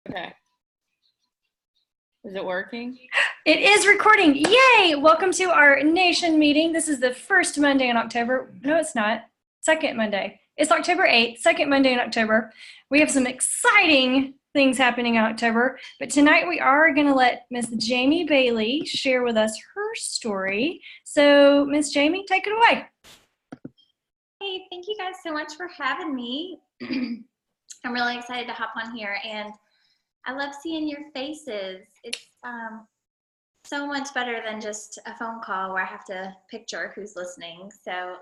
Okay. Is it working? It is recording. Yay! Welcome to our nation meeting. This is the first Monday in October. No, it's not. Second Monday. It's October 8th, second Monday in October. We have some exciting things happening in October, but tonight we are going to let Miss Jamie Bailey share with us her story. So, Miss Jamie, take it away. Hey, thank you guys so much for having me. I'm really excited to hop on here, and I love seeing your faces. It's so much better than just a phone call where I have to picture who's listening. So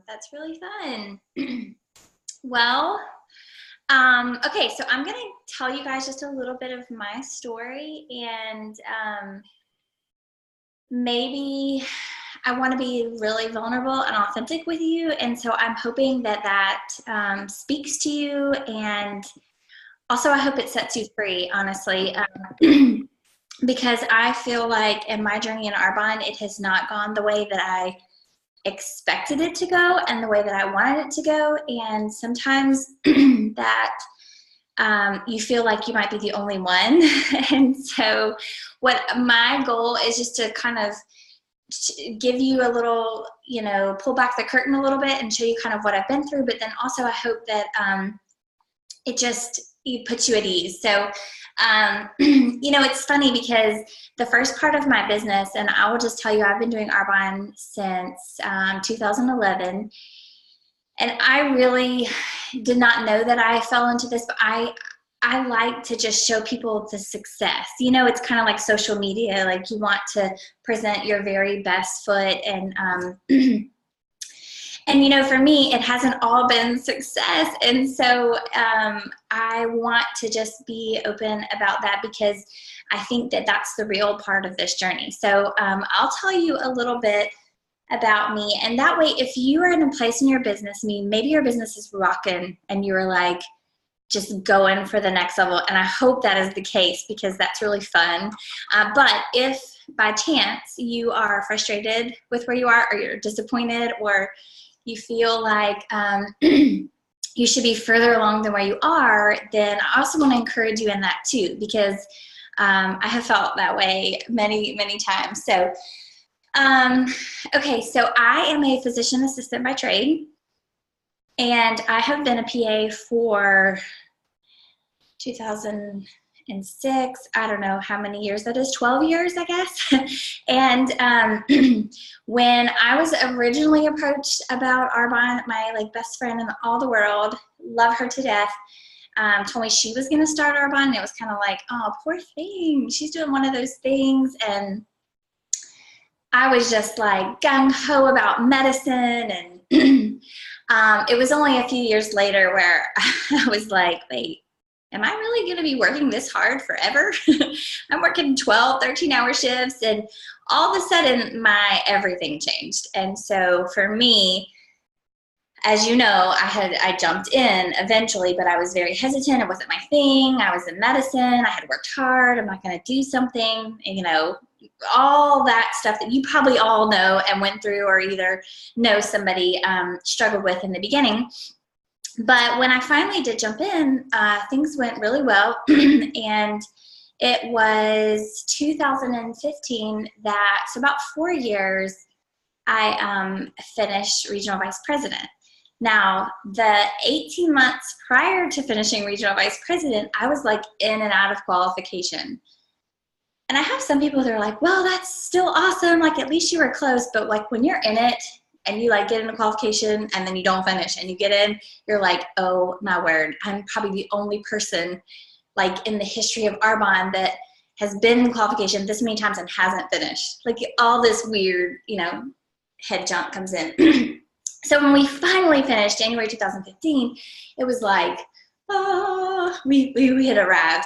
that's really fun. Well, okay, so I'm going to tell you guys just a little bit of my story, and maybe I want to be really vulnerable and authentic with you, and so I'm hoping that that speaks to you, and also I hope it sets you free, honestly, because I feel like in my journey in Arbonne, it has not gone the way that I expected it to go and the way that I wanted it to go, and sometimes that you feel like you might be the only one. And so what my goal is just to kind of give you a little, pull back the curtain a little bit and show you kind of what I've been through, but then also I hope that it puts you at ease. So, it's funny because the first part of my business, and I will just tell you, I've been doing Arbonne since 2011, and I really did not know that I fell into this, but I like to just show people the success. It's kind of like social media. Like you want to present your very best foot. And, for me, it hasn't all been success. And so I want to just be open about that because I think that that's the real part of this journey. So I'll tell you a little bit about me. And that way, if you are in a place in your business, maybe your business is rocking and you're like, just going for the next level. And I hope that is the case because that's really fun. But if by chance you are frustrated with where you are, or you're disappointed, or you feel like you should be further along than where you are, then I also want to encourage you in that too, because I have felt that way many, many times. So, okay, so I am a physician assistant by trade. And I have been a PA for 2006, I don't know how many years that is, 12 years, I guess. And when I was originally approached about Arbonne, my best friend in all the world, love her to death, told me she was going to start Arbonne. And it was kind of like, oh, poor thing. She's doing one of those things. And I was just like gung-ho about medicine, and it was only a few years later where I was like, wait, am I really going to be working this hard forever? I'm working 12, 13-hour shifts, and all of a sudden my everything changed. And so for me, as you know, I jumped in eventually, but I was very hesitant. It wasn't my thing. I was in medicine. I had worked hard. I'm not going to do something, all that stuff that you probably all know and went through, or either know somebody struggled with in the beginning. But when I finally did jump in, things went really well. And it was 2015 that, so about 4 years, I finished regional vice president. Now, the 18 months prior to finishing regional vice president, I was like in and out of qualification. And I have some people that are like, well, that's still awesome. Like, at least you were close. But like when you're in it and you get into qualification and then you don't finish and you get in, you're like, oh my word, I'm probably the only person in the history of Arbonne that has been in qualification this many times and hasn't finished. Like all this weird, head jump comes in. So when we finally finished January 2015, it was like, oh, we had arrived.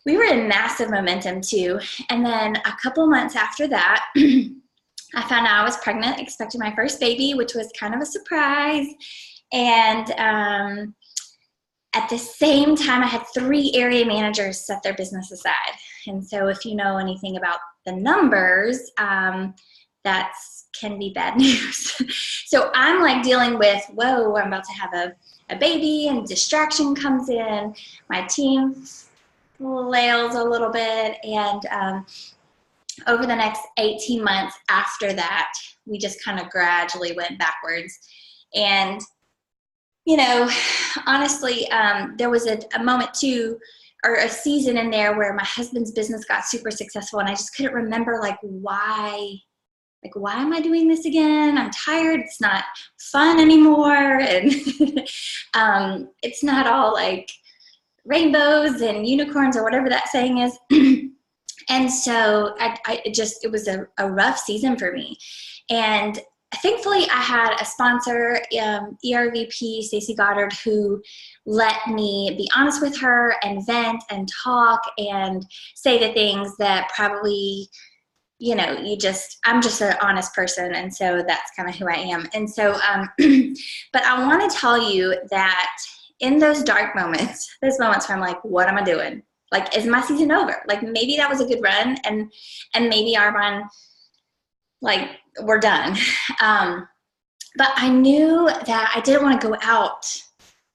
We were in massive momentum too. And then a couple months after that, I found out I was pregnant, expecting my first baby, which was kind of a surprise. And at the same time, I had 3 area managers set their business aside. And so if you know anything about the numbers, that's can be bad news. So I'm dealing with, whoa, I'm about to have a baby, and distraction comes in. My team flails a little bit. And over the next 18 months after that, we just kind of gradually went backwards. And, you know, honestly, there was a moment too, or a season in there where my husband's business got super successful, and I just couldn't remember why am I doing this again? I'm tired. It's not fun anymore. And it's not all like rainbows and unicorns or whatever that saying is. And so it was a rough season for me. And thankfully I had a sponsor, ERVP Stacey Goddard, who let me be honest with her and vent and talk and say the things that probably, you know, I'm just an honest person. And so that's kind of who I am. And so, but I want to tell you that in those dark moments, those moments where I'm like, what am I doing? Like, is my season over? Like, maybe that was a good run, and maybe our run, like, we're done. But I knew that I didn't want to go out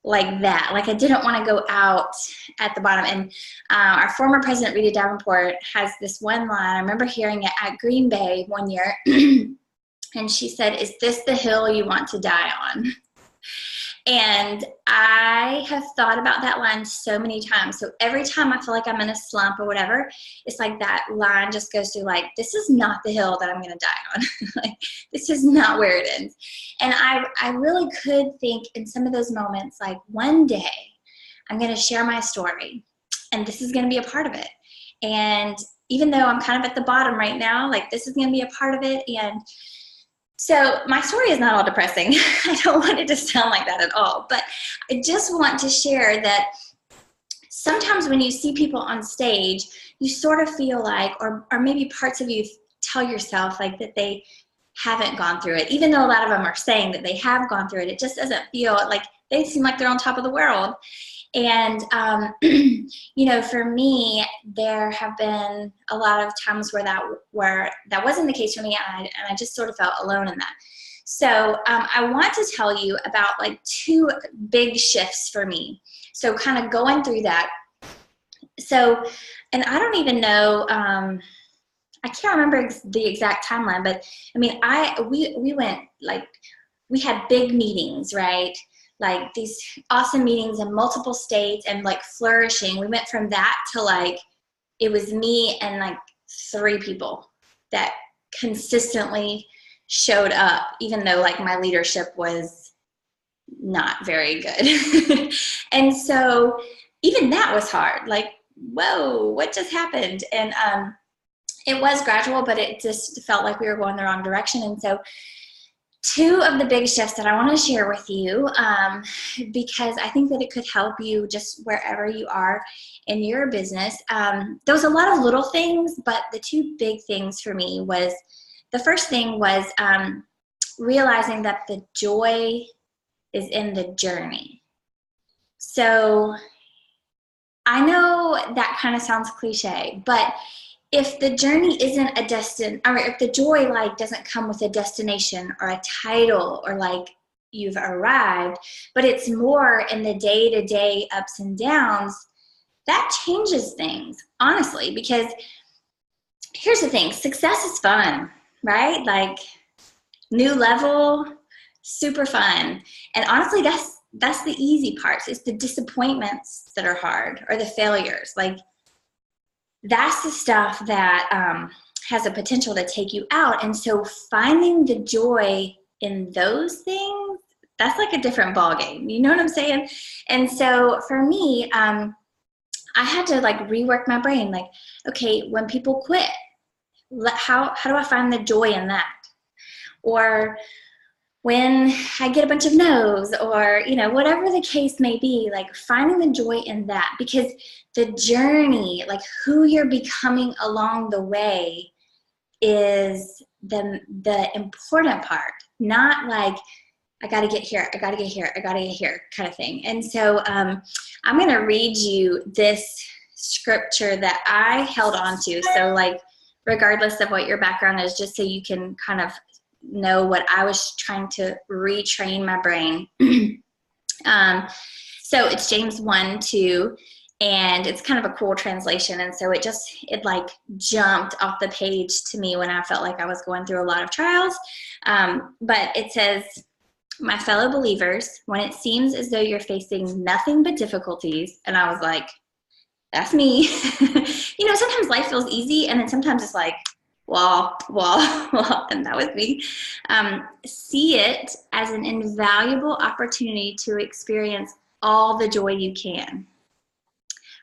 like that. Like, I didn't want to go out at the bottom. And our former president, Rita Davenport, has this one line. I remember hearing it at Green Bay one year. And she said, "Is this the hill you want to die on?" And I have thought about that line so many times. So every time I feel like I'm in a slump or whatever, it's like that line just goes through, like, this is not the hill that I'm going to die on. Like, this is not where it ends. And I really could think in some of those moments, like, one day I'm going to share my story, and this is going to be a part of it. And even though I'm kind of at the bottom right now, like, this is going to be a part of it. And so my story is not all depressing. I don't want it to sound like that at all, but I just want to share that sometimes when you see people on stage, you sort of feel like, or maybe parts of you tell yourself like that they haven't gone through it. Even though a lot of them are saying that they have gone through it, it just doesn't feel like they seem like they're on top of the world. And, you know, for me, there have been a lot of times where that wasn't the case for me, and I just sort of felt alone in that. So I want to tell you about like two big shifts for me. So kind of going through that. So, and I don't even know, I can't remember the exact timeline, but I mean, we went, like, we had big meetings, right? Like these awesome meetings in multiple states and like flourishing. We went from that to like, it was me and like 3 people that consistently showed up, even though like my leadership was not very good. And so even that was hard. Like, whoa, what just happened? And it was gradual, but it just felt like we were going the wrong direction. And so 2 of the big shifts that I want to share with you, because I think that it could help you just wherever you are in your business. There was a lot of little things, but the 2 big things for me was, the first thing was realizing that the joy is in the journey. So I know that kind of sounds cliche, but if the journey isn't a or if the joy like doesn't come with a destination or a title or like you've arrived, but it's more in the day-to-day ups and downs, that changes things, honestly, because here's the thing, success is fun, right? Like, new level, super fun. And honestly, that's the easy parts. It's the disappointments that are hard, or the failures. Like, that's the stuff that has a potential to take you out. And so finding the joy in those things, that's like a different ballgame. You know what I'm saying? And so for me, I had to like rework my brain. Like, okay, when people quit, how do I find the joy in that? Or when I get a bunch of no's, or, you know, whatever the case may be, like finding the joy in that, because the journey, like who you're becoming along the way, is the important part, not like, I got to get here, I got to get here, I got to get here kind of thing. And so I'm going to read you this scripture that I held on to. So like, regardless of what your background is, just so you can kind of know what I was trying to retrain my brain. So it's James 1:2. And it's kind of a cool translation. And so it like jumped off the page to me when I felt like I was going through a lot of trials. But it says, my fellow believers, when it seems as though you're facing nothing but difficulties, and I was like, that's me. Sometimes life feels easy, and then sometimes it's like, wall, and that was me. See it as an invaluable opportunity to experience all the joy you can.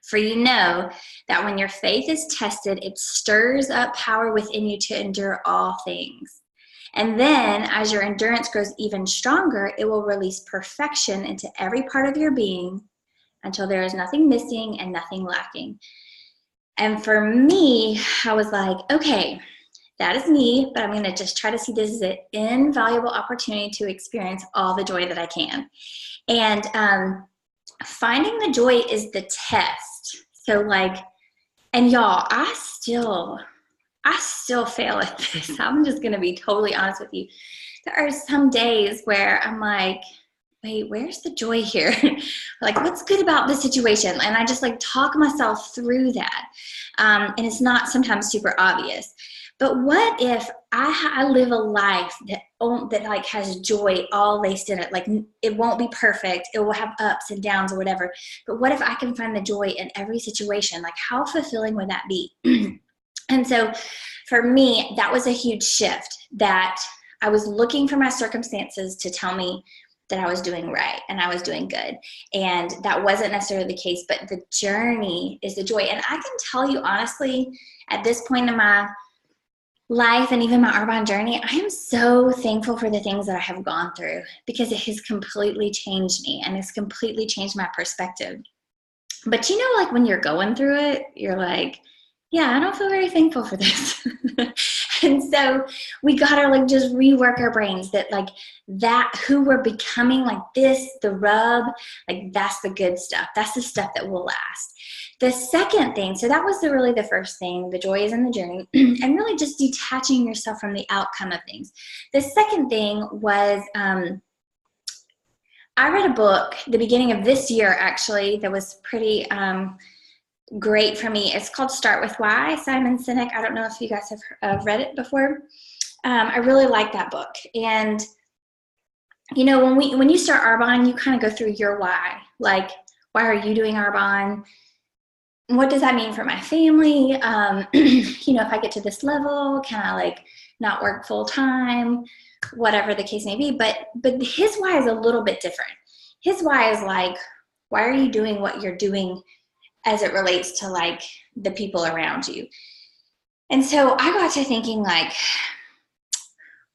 For you know that when your faith is tested, it stirs up power within you to endure all things. And then, as your endurance grows even stronger, it will release perfection into every part of your being until there is nothing missing and nothing lacking. And for me, I was like, okay, that is me, but I'm going to just try to see this as an invaluable opportunity to experience all the joy that I can. And finding the joy is the test. So and y'all, I still fail at this. I'm just going to be totally honest with you. There are some days where I'm like, wait, where's the joy here? Like, what's good about this situation? And I just talk myself through that. And it's not sometimes super obvious. But what if I live a life that has joy all laced in it? Like, it won't be perfect. It will have ups and downs or whatever. But what if I can find the joy in every situation? Like, how fulfilling would that be? And so for me, that was a huge shift, that I was looking for my circumstances to tell me that I was doing right and I was doing good. And that wasn't necessarily the case, but the journey is the joy. And I can tell you honestly, at this point in my life and even my Arbonne journey, I am so thankful for the things that I have gone through, because it has completely changed me and it's completely changed my perspective. But when you're going through it, you're like, yeah, I don't feel very thankful for this. And so we gotta just rework our brains that who we're becoming, the rub, that's the good stuff. That's the stuff that will last. The second thing, so that was really the first thing, the joy is in the journey, and really just detaching yourself from the outcome of things. The second thing was, I read a book the beginning of this year, actually, that was pretty great for me. It's called Start With Why, Simon Sinek. I don't know if you guys have read it before. I really like that book. And, when you start Arbonne, you kind of go through your why. Like, why are you doing Arbonne? What does that mean for my family? If I get to this level, can I not work full time? Whatever the case may be. But his why is a little bit different. His why is why are you doing what you're doing as it relates to the people around you? And so I got to thinking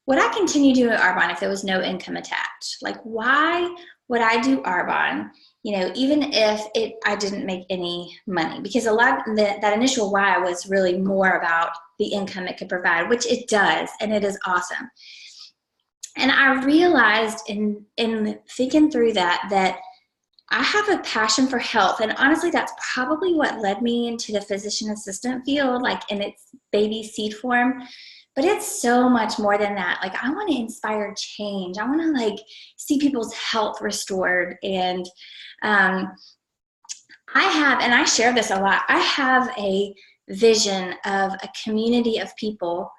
would I continue doing Arbonne if there was no income attached? Why would I do Arbonne? Even if I didn't make any money, because a lot of that initial why was really more about the income it could provide, which it does, and it is awesome. And I realized in thinking through that I have a passion for health, and honestly, that's probably what led me into the physician assistant field, in its baby seed form. But it's so much more than that. I want to inspire change. I want to see people's health restored. And I share this a lot, I have a vision of a community of people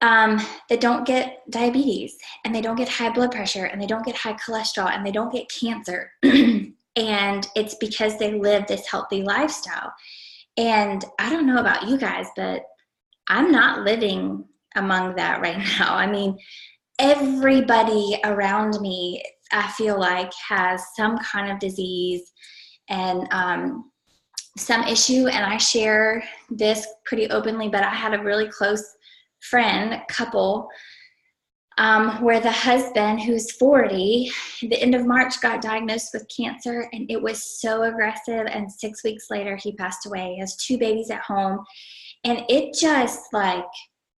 that don't get diabetes, and they don't get high blood pressure, and they don't get high cholesterol, and they don't get cancer. And it's because they live this healthy lifestyle. And I don't know about you guys, but I'm not living among that right now. I mean, everybody around me, I feel has some kind of disease and some issue. And I share this pretty openly, but I had a really close couple, where the husband, who's 40, at the end of March got diagnosed with cancer, and it was so aggressive, and 6 weeks later he passed away. He has 2 babies at home, and it just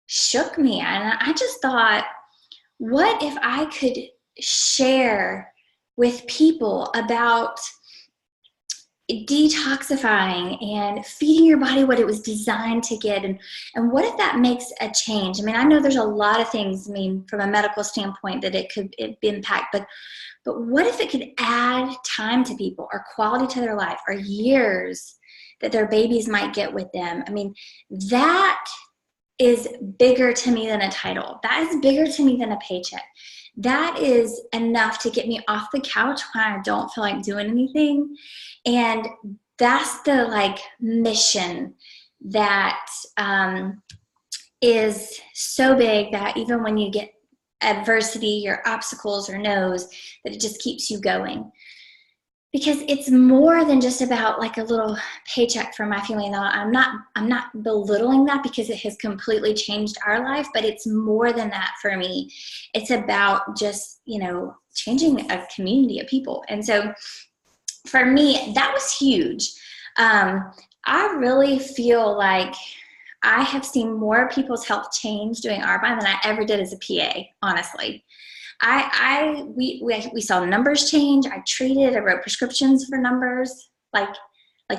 shook me. And I just thought, what if I could share with people about detoxifying and feeding your body what it was designed to get. And what if that makes a change? I mean, I know there's a lot of things, I mean, from a medical standpoint that it could impact, but what if it could add time to people or quality to their life or years that their babies might get with them? I mean, that is bigger to me than a title. That is bigger to me than a paycheck. That is enough to get me off the couch when I don't feel like doing anything. And that's the like mission that is so big that even when you get adversity or obstacles or no's, that it just keeps you going. Because it's more than just about like a little paycheck for my family. Now, I'm not belittling that, because it has completely changed our life, but it's more than that for me. It's about just, you know, changing a community of people. And so for me, that was huge. I really feel like I have seen more people's health change doing RBIND than I ever did as a PA, honestly. We saw numbers change. I wrote prescriptions for numbers, like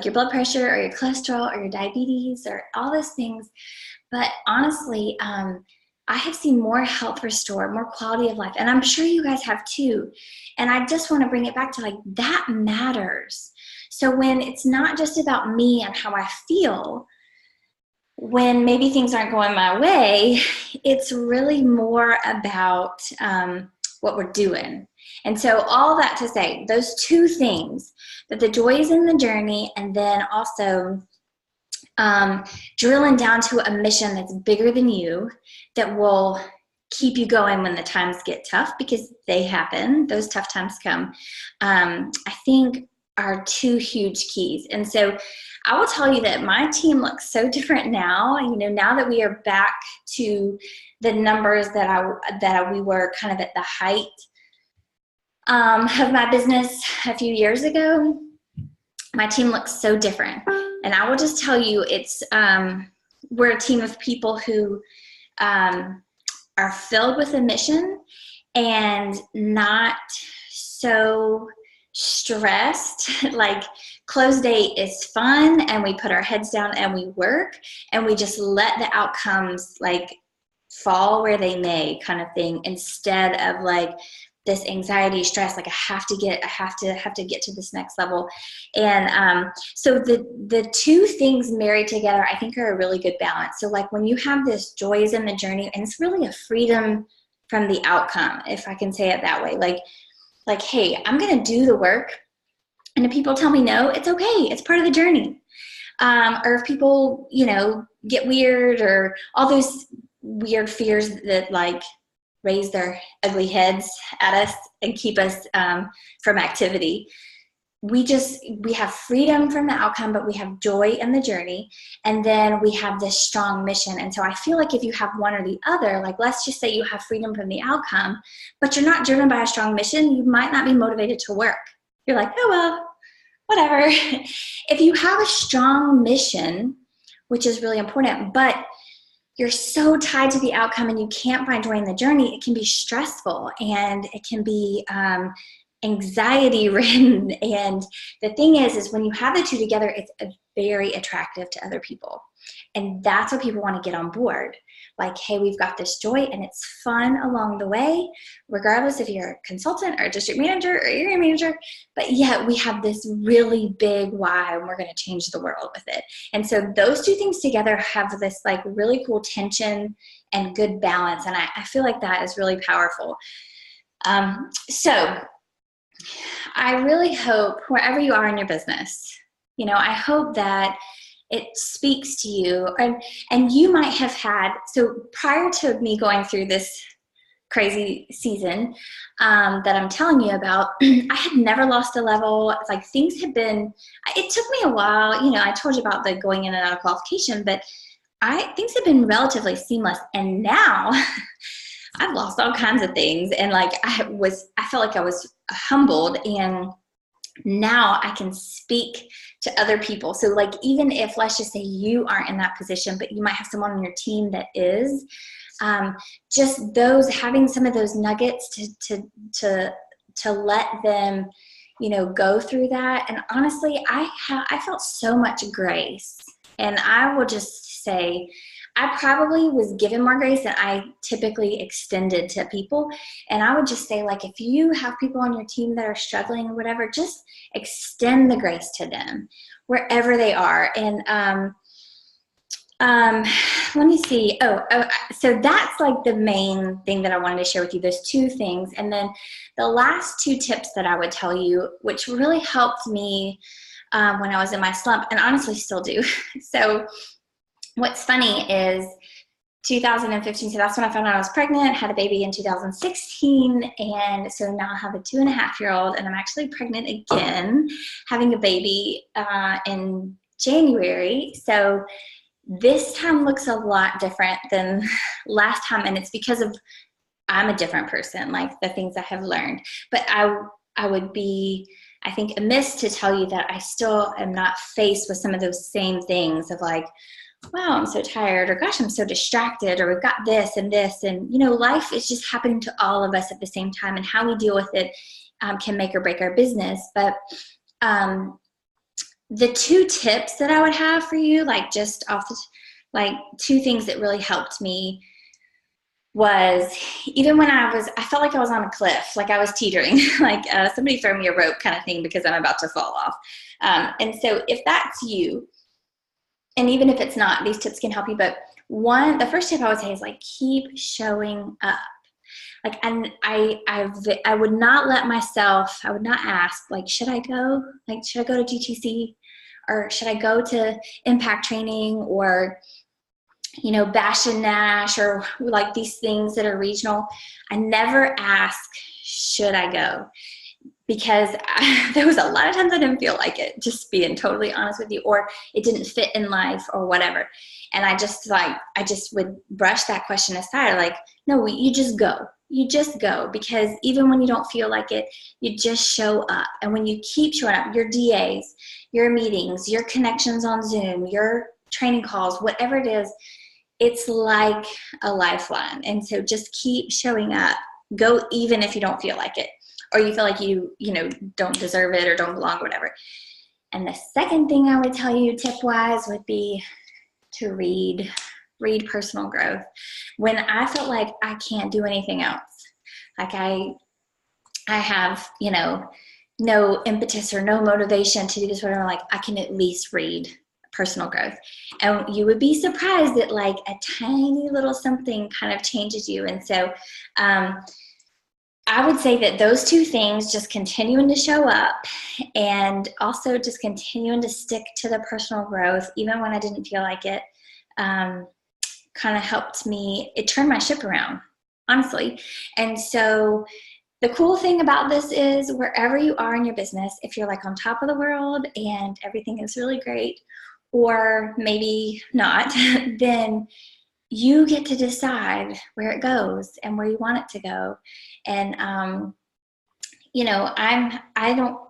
your blood pressure or your cholesterol or your diabetes or all those things. But honestly, I have seen more health restored, more quality of life. And I'm sure you guys have too. And I just want to bring it back to like, that matters. So when it's not just about me and how I feel, when maybe things aren't going my way, it's really more about what we're doing. And so all that to say, those two things, that the joy is in the journey, and then also drilling down to a mission that's bigger than you, that will keep you going when the times get tough, because they happen, those tough times come, I think are two huge keys. And so I will tell you that my team looks so different now, you know, now that we are back to the numbers that we were kind of at the height of my business a few years ago. My team looks so different. And I will just tell you, it's we're a team of people who are filled with a mission and not so stressed. Like, close date is fun, and we put our heads down and we work, and we just let the outcomes like fall where they may, kind of thing, instead of like this anxiety, stress, like I have to get to this next level. And so the two things married together, I think, are a really good balance. So like when you have this joy is in the journey, and it's really a freedom from the outcome, if I can say it that way, like, hey, I'm going to do the work, and if people tell me no, it's okay. It's part of the journey. Or if people, you know, get weird, or all those weird fears that like raise their ugly heads at us and keep us from activity. We have freedom from the outcome, but we have joy in the journey. And then we have this strong mission. And so I feel like if you have one or the other, like let's just say you have freedom from the outcome, but you're not driven by a strong mission, you might not be motivated to work. You're like, oh, well, whatever. If you have a strong mission, which is really important, but you're so tied to the outcome and you can't find joy in the journey, it can be stressful, and it can be anxiety ridden. And the thing is when you have the two together, it's very attractive to other people. And that's what people want to get on board. Like, hey, we've got this joy and it's fun along the way, regardless if you're a consultant or a district manager or area manager, but yet we have this really big why, and we're going to change the world with it. And so those two things together have this like really cool tension and good balance. And I feel like that is really powerful. So I really hope, wherever you are in your business, you know, I hope that it speaks to you. And you might have had, so prior to me going through this crazy season that I'm telling you about, I had never lost a level. It's like things had been, it took me a while, you know, I told you about the going in and out of qualification, but things have been relatively seamless. And now I've lost all kinds of things. And like, I felt like I was humbled, and now I can speak to other people. So like, even if, let's just say you aren't in that position, but you might have someone on your team that is, just those, having some of those nuggets to let them go through that. And honestly, I felt so much grace. And I will just say, I probably was given more grace than I typically extended to people. And I would just say, like, if you have people on your team that are struggling or whatever, just extend the grace to them wherever they are. And let me see. So that's like the main thing that I wanted to share with you, those two things. And then the last two tips that I would tell you, which really helped me when I was in my slump, and honestly still do. So what's funny is 2015, so that's when I found out I was pregnant, had a baby in 2016, and so now I have a 2.5-year-old, and I'm actually pregnant again, having a baby in January. So this time looks a lot different than last time, and it's because of I'm a different person, like the things I have learned. But I would be, I think, amiss to tell you that I still am not faced with some of those same things of like, wow, I'm so tired, or gosh, I'm so distracted, or we've got this and this, and life is just happening to all of us at the same time, and how we deal with it can make or break our business. But the two tips that I would have for you, like just off the, like two things that really helped me was even when I felt like I was on a cliff, like I was teetering, like somebody throw me a rope kind of thing because I'm about to fall off. And so if that's you, and even if it's not, these tips can help you. But the first tip I would say is like, keep showing up. Like, and I would not let myself, I would not ask, like, should I go? Like, should I go to GTC? Or should I go to impact training, or, Bash and Nash, or like these things that are regional? I never ask, should I go? Because there was a lot of times I didn't feel like it, just being totally honest with you, or it didn't fit in life or whatever. And I just would brush that question aside. Like, no, you just go. You just go, because even when you don't feel like it, you just show up. And when you keep showing up, your DAs, your meetings, your connections on Zoom, your training calls, whatever it is, it's like a lifeline. And so just keep showing up. Go even if you don't feel like it, or you feel like you don't deserve it or don't belong, or whatever. And the second thing I would tell you tip-wise would be to read personal growth. When I felt like I can't do anything else, like I have, no impetus or no motivation to do this, whatever, like I can at least read personal growth. And you would be surprised that like a tiny little something kind of changes you. And so I would say that those two things, just continuing to show up and also just continuing to stick to the personal growth, even when I didn't feel like it, kind of helped me. It turned my ship around, honestly. And so the cool thing about this is wherever you are in your business, if you're like on top of the world and everything is really great, or maybe not, then you get to decide where it goes and where you want it to go. And,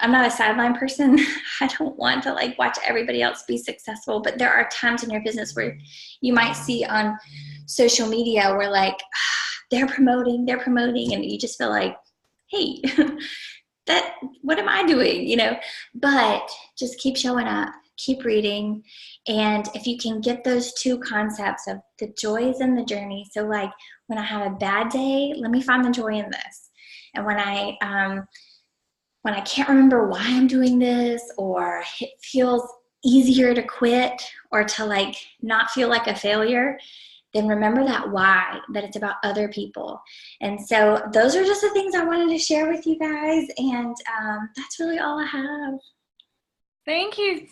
I'm not a sideline person. I don't want to like watch everybody else be successful, but there are times in your business where you might see on social media where like they're promoting, and you just feel like, hey, what am I doing? But just keep showing up, keep reading. And if you can get those two concepts of the joys and the journey. So like when I have a bad day, let me find the joy in this. And when I can't remember why I'm doing this, or it feels easier to quit or to like not feel like a failure, then remember that why, that it's about other people. And so those are just the things I wanted to share with you guys. And that's really all I have. Thank you.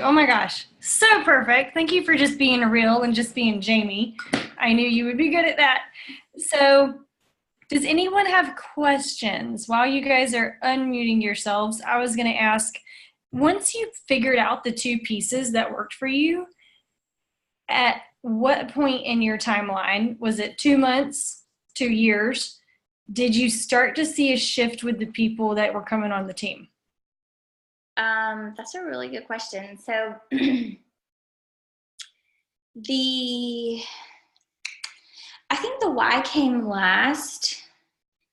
Oh my gosh. So perfect. Thank you for just being real and just being Jamie. I knew you would be good at that. So does anyone have questions? While you guys are unmuting yourselves, I was going to ask, once you figured out the two pieces that worked for you, at what point in your timeline, was it 2 months, 2 years, did you start to see a shift with the people that were coming on the team? That's a really good question. So I think the why came last.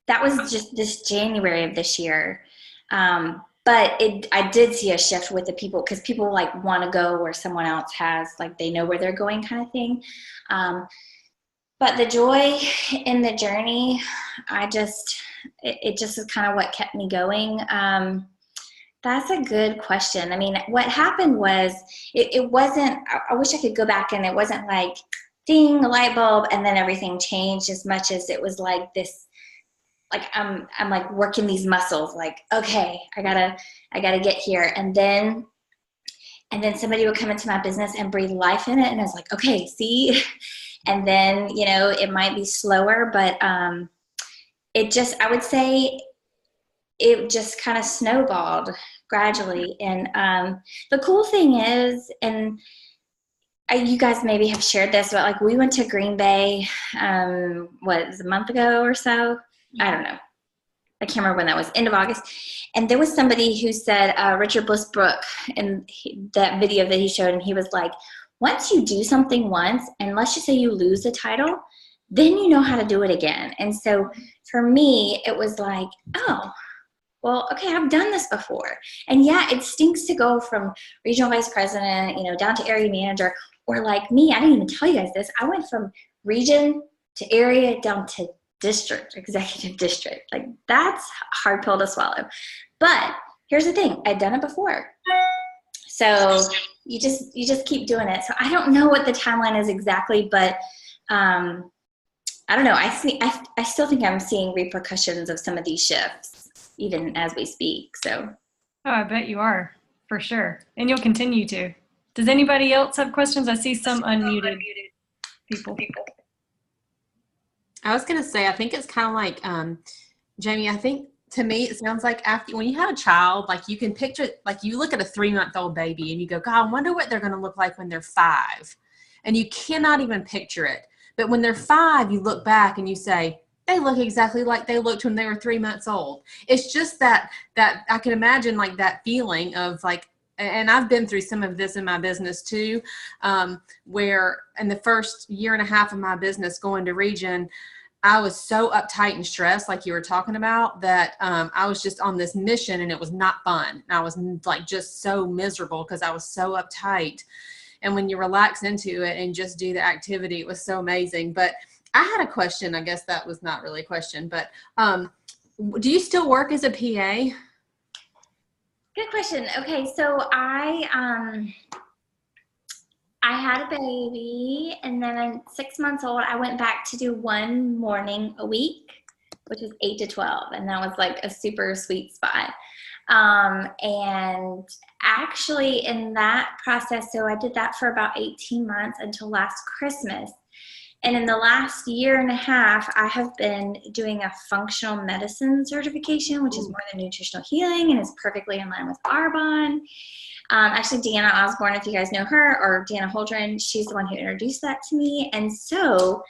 That was just this January of this year. But I did see a shift with the people, because people like want to go where someone else has, like they know where they're going kind of thing. But the joy in the journey, it just is kind of what kept me going. That's a good question. I mean, what happened was it wasn't, I wish I could go back and it wasn't like ding, a light bulb, and then everything changed, as much as it was like this, like I'm like working these muscles, like, okay, I gotta get here. And then somebody would come into my business and breathe life in it. And I was like, okay, see? And then, it might be slower, but I would say it just kind of snowballed gradually. And the cool thing is, and you guys maybe have shared this, but like we went to Green Bay, a month ago or so? I don't know. I can't remember when that was, end of August. And there was somebody who said, Richard Blissbrook, in that video that he showed, and he was like, once you do something once, and let's just say you lose the title, then you know how to do it again. And so for me, it was like, oh, well, okay, I've done this before. And yeah, it stinks to go from regional vice president, down to area manager, or like me, I didn't even tell you guys this. I went from region to area down to district, executive district. Like that's a hard pill to swallow. But here's the thing, I'd done it before. So you just keep doing it. So I don't know what the timeline is exactly, but I don't know. I still think I'm seeing repercussions of some of these shifts, even as we speak. So. Oh, I bet you are, for sure. And you'll continue to. Does anybody else have questions? I see some unmuted people. I was going to say, I think it's kind of like, Jamie, I think to me, it sounds like when you have a child, like you can picture, like you look at a 3-month-old baby and you go, God, I wonder what they're going to look like when they're 5. And you cannot even picture it. But when they're 5, you look back and you say, they look exactly like they looked when they were 3 months old. It's just that I can imagine like that feeling of like, and I've been through some of this in my business too, where in the first 1.5 years of my business going to region, I was so uptight and stressed, like you were talking about, that I was just on this mission and it was not fun. And I was like just so miserable because I was so uptight. And when you relax into it and just do the activity, it was so amazing. But I had a question. I guess that was not really a question, but do you still work as a PA? Good question. Okay, so I had a baby, and then at 6 months old, I went back to do one morning a week, which is 8 to 12, and that was like a super sweet spot. And actually in that process, so I did that for about 18 months until last Christmas. And in the last 1.5 years, I have been doing a functional medicine certification, which is more than nutritional healing and is perfectly in line with Arbonne. Actually, Deanna Osborne, if you guys know her, or Deanna Holdren, she's the one who introduced that to me. And so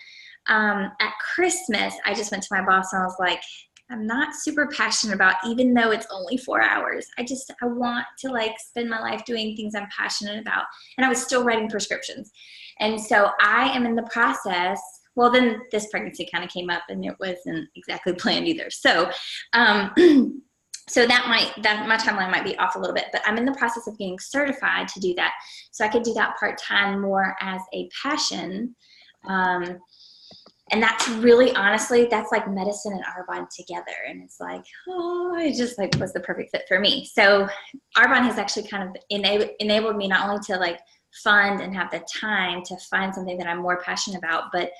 at Christmas, I just went to my boss and I was like, I'm not super passionate about, even though it's only 4 hours. I want to like spend my life doing things I'm passionate about. And I was still writing prescriptions. And so I am in the process. Well, then this pregnancy kind of came up and it wasn't exactly planned either. So, so my timeline might be off a little bit, but I'm in the process of getting certified to do that. So I could do that part-time more as a passion. And that's really, honestly, that's like medicine and Arbonne together. And it's like, oh, it just like was the perfect fit for me. So Arbonne has actually kind of enabled me not only to like fund and have the time to find something that I'm more passionate about, but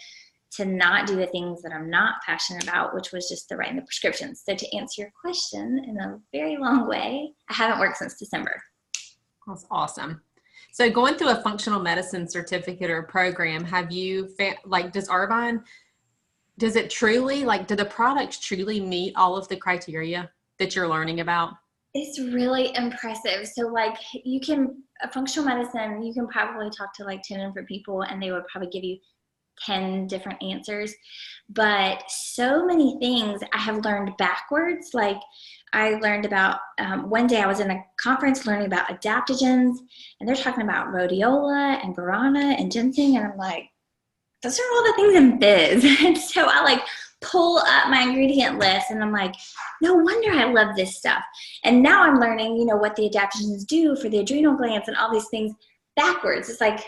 to not do the things that I'm not passionate about, which was just the writing the prescriptions. So to answer your question in a very long way, I haven't worked since December. That's awesome. So going through a functional medicine certificate or program, have you like, does Arbonne, does it truly, like, do the products truly meet all of the criteria that you're learning about? It's really impressive. So like a functional medicine, you can probably talk to like 10 different people and they would probably give you 10 different answers. But so many things I have learned backwards. Like I learned about, one day I was in a conference learning about adaptogens, and they're talking about rhodiola and guarana and ginseng. And I'm like, those are all the things in biz. And so I like pull up my ingredient list, and I'm like, no wonder I love this stuff. And now I'm learning, what the adaptogens do for the adrenal glands and all these things backwards. It's like,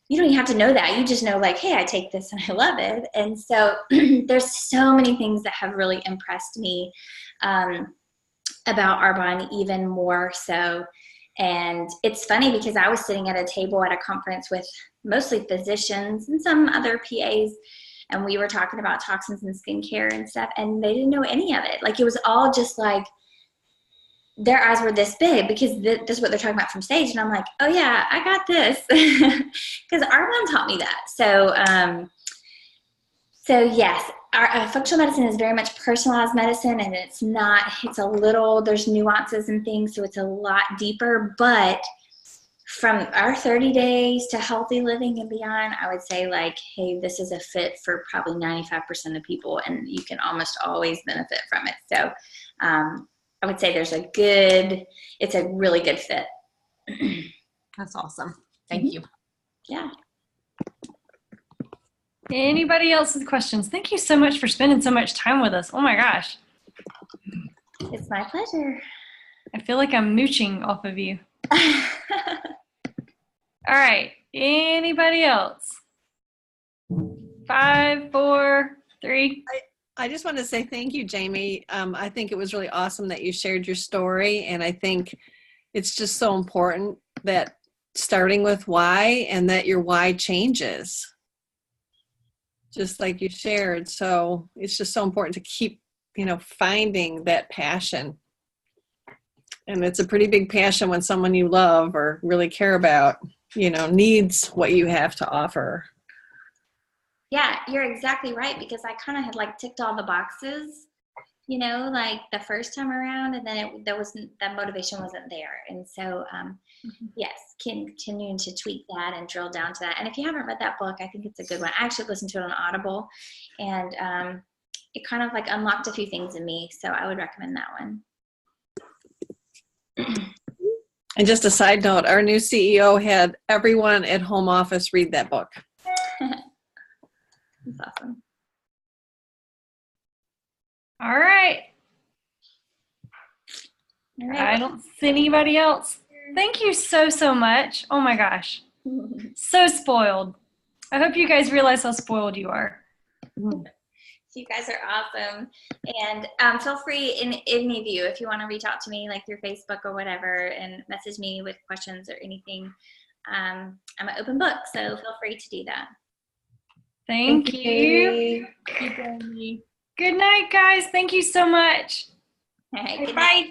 you don't even have to know that. You just know, like, hey, I take this and I love it. And so there's so many things that have really impressed me about Arbonne, even more so. And it's funny because I was sitting at a table at a conference with mostly physicians and some other PAs, and we were talking about toxins and skincare and stuff, and they didn't know any of it. Like, it was all just like, their eyes were this big because this is what they're talking about from stage. And I'm like, oh yeah, I got this. Because Arbonne taught me that. So yes, our functional medicine is very much personalized medicine, and there's nuances and things, so it's a lot deeper. But from our 30 days to healthy living and beyond, I would say, like, hey, this is a fit for probably 95% of people, and you can almost always benefit from it. So I would say it's a really good fit. That's awesome. Thank you. Yeah. Anybody else with questions? Thank you so much for spending so much time with us. Oh my gosh. It's my pleasure. I feel like I'm mooching off of you. All right. Anybody else? 5, 4, 3. I just want to say thank you, Jamie. I think it was really awesome that you shared your story. And I think it's just so important that starting with why, and that your why changes, just like you shared. So it's just so important to keep, finding that passion. And it's a pretty big passion when someone you love or really care about, needs what you have to offer. Yeah, you're exactly right, because I kind of had like ticked all the boxes, like the first time around, and then that motivation wasn't there. And so, yes, continuing to tweak that and drill down to that. And if you haven't read that book, I think it's a good one. I actually listened to it on Audible, and it kind of like unlocked a few things in me. So I would recommend that one. And just a side note, our new CEO had everyone at home office read that book. That's awesome. All right. I don't see anybody else. Thank you so, so much. Oh my gosh. So spoiled. I hope you guys realize how spoiled you are. You guys are awesome. And feel free, any of you, if you want to reach out to me, like through Facebook or whatever, and message me with questions or anything. I'm an open book, so feel free to do that. Thank you. Good night, guys. Thank you so much. All right, good Bye. night.